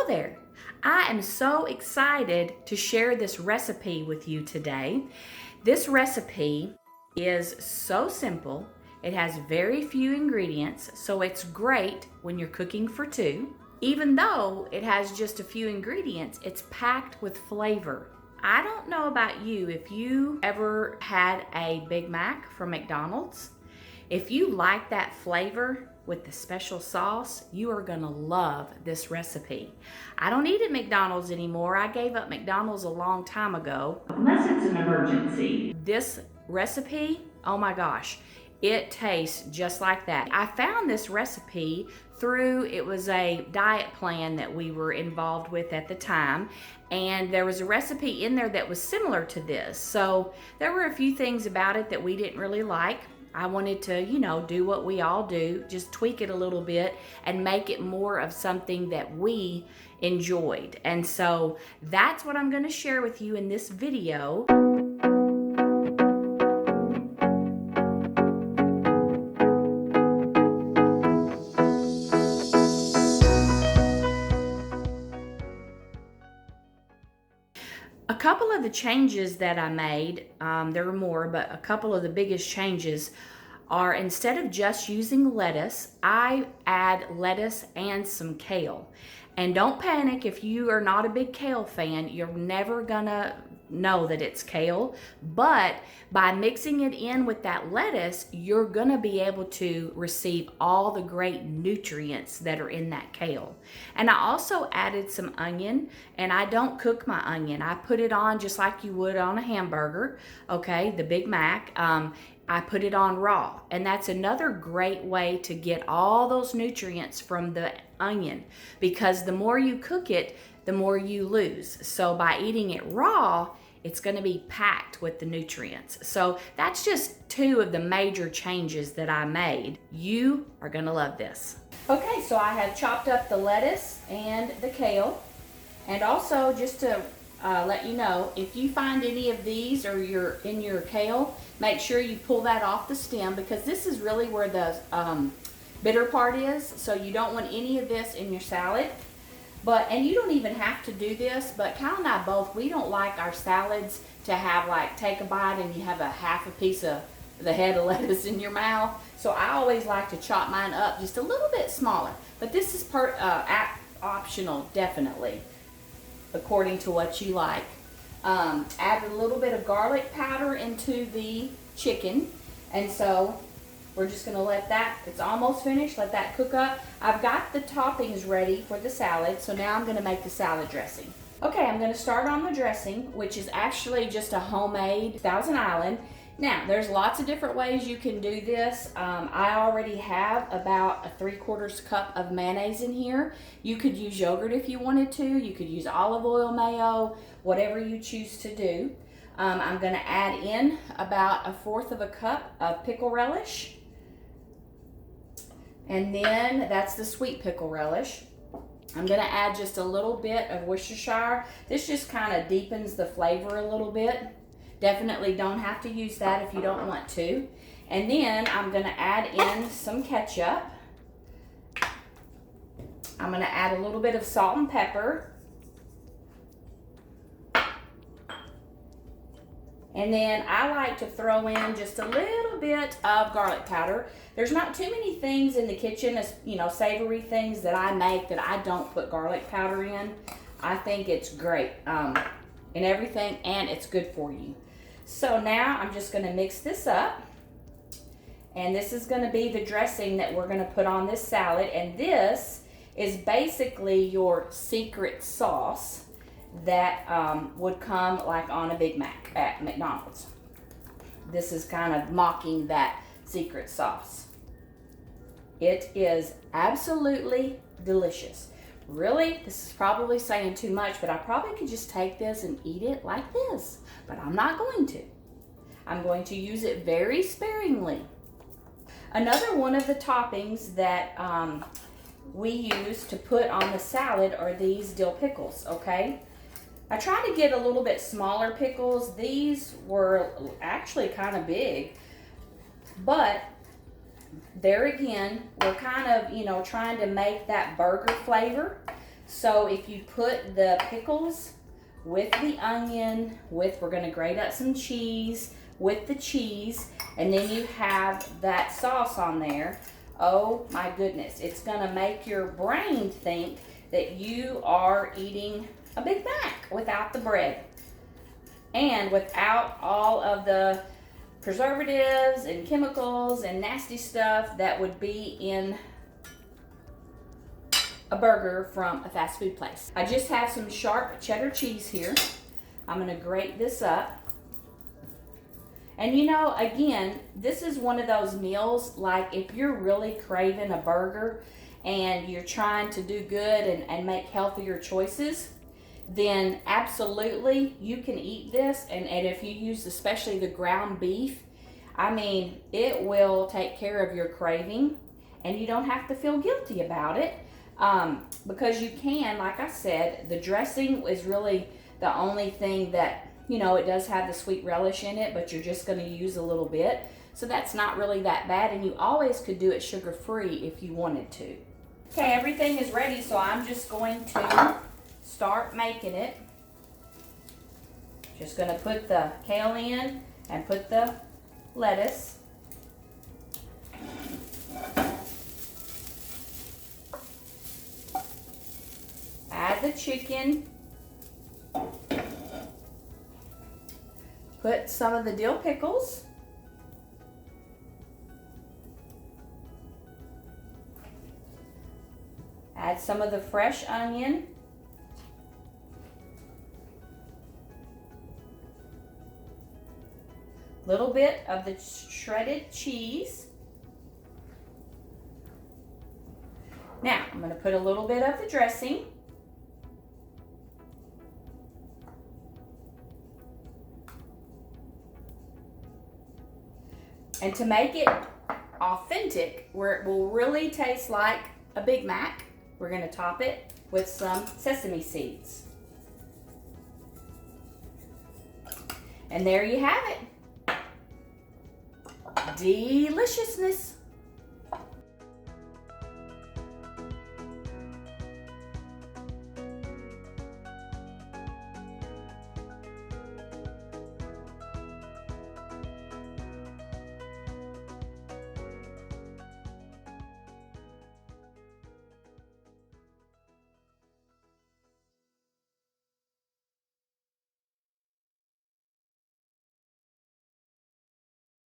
there. I am so excited to share this recipe with you today. This recipe is so simple. It has very few ingredients, so it's great when you're cooking for two. Even though it has just a few ingredients, it's packed with flavor. I don't know about you if you ever had a Big Mac from McDonald's. If you like that flavor with the special sauce, you are gonna love this recipe. I don't eat at McDonald's anymore. I gave up McDonald's a long time ago. Unless it's an emergency. This recipe, oh my gosh, it tastes just like that. I found this recipe it was a diet plan that we were involved with at the time, and there was a recipe in there that was similar to this. So there were a few things about it that we didn't really like. I wanted to, do what we all do, just tweak it a little bit and make it more of something that we enjoyed. And so that's what I'm going to share with you in this video. A couple of the changes that I made, there were more, but a couple of the biggest changes are instead of just using lettuce, I add lettuce and some kale. And don't panic if you are not a big kale fan, you're never gonna know that it's kale, but by mixing it in with that lettuce, you're gonna be able to receive all the great nutrients that are in that kale. And I also added some onion, and I don't cook my onion. I put it on just like you would on a hamburger, okay, the Big Mac. I put it on raw, and that's another great way to get all those nutrients from the onion, because the more you cook it, the more you lose. So by eating it raw, it's going to be packed with the nutrients. So that's just two of the major changes that I made. You are going to love this. Okay, so I have chopped up the lettuce and the kale, and also just to let you know, if you find any of these or in your kale, make sure you pull that off the stem, because this is really where the bitter part is. So you don't want any of this in your salad. And you don't even have to do this, but Kyle and I both, we don't like our salads to have take a bite and you have a half a piece of the head of lettuce in your mouth. So I always like to chop mine up just a little bit smaller. But this is optional, definitely, according to what you like. Add a little bit of garlic powder into the chicken, and so we're just going to let that, it's almost finished, let that cook up. I've got the toppings ready for the salad, so now I'm going to make the salad dressing. Okay, I'm going to start on the dressing, which is actually just a homemade Thousand Island. Now, there's lots of different ways you can do this. I already have about a 3/4 cup of mayonnaise in here. You could use yogurt if you wanted to. You could use olive oil mayo, whatever you choose to do. I'm going to add in about 1/4 cup of pickle relish. And then that's the sweet pickle relish. I'm going to add just a little bit of Worcestershire. This just kind of deepens the flavor a little bit. Definitely don't have to use that if you don't want to. And then I'm going to add in some ketchup. I'm going to add a little bit of salt and pepper. And then I like to throw in just a little bit of garlic powder. There's not too many things in the kitchen, savory things that I make that I don't put garlic powder in. I think it's great in everything, and it's good for you. So now I'm just going to mix this up. And this is going to be the dressing that we're going to put on this salad. And this is basically your secret sauce that would come like on a Big Mac at McDonald's. This is kind of mocking that secret sauce. It is absolutely delicious. Really, this is probably saying too much, but I probably could just take this and eat it like this, but I'm not going to. I'm going to use it very sparingly. Another one of the toppings that we use to put on the salad are these dill pickles, okay? I tried to get a little bit smaller pickles. These were actually kind of big, but there again, we're kind of, trying to make that burger flavor. So if you put the pickles with the onion, we're gonna grate up some cheese with the cheese, and then you have that sauce on there. Oh my goodness, it's gonna make your brain think that you are eating a Big Mac without the bread and without all of the preservatives and chemicals and nasty stuff that would be in a burger from a fast food place. I just have some sharp cheddar cheese here. I'm gonna grate this up. And you know, again, this is one of those meals, like if you're really craving a burger and you're trying to do good and make healthier choices, then absolutely you can eat this. And if you use especially the ground beef, I mean, it will take care of your craving and you don't have to feel guilty about it. Because you can, like I said, the dressing is really the only thing that, you know, it does have the sweet relish in it, but you're just going to use a little bit. So that's not really that bad, and you always could do it sugar-free if you wanted to. Okay, everything is ready, so I'm just going to start making it. Just going to put the kale in and put the lettuce. Add the chicken. Put some of the dill pickles. Add some of the fresh onion. Little bit of the shredded cheese. Now, I'm going to put a little bit of the dressing. And to make it authentic, where it will really taste like a Big Mac, we're going to top it with some sesame seeds. And there you have it. Deliciousness.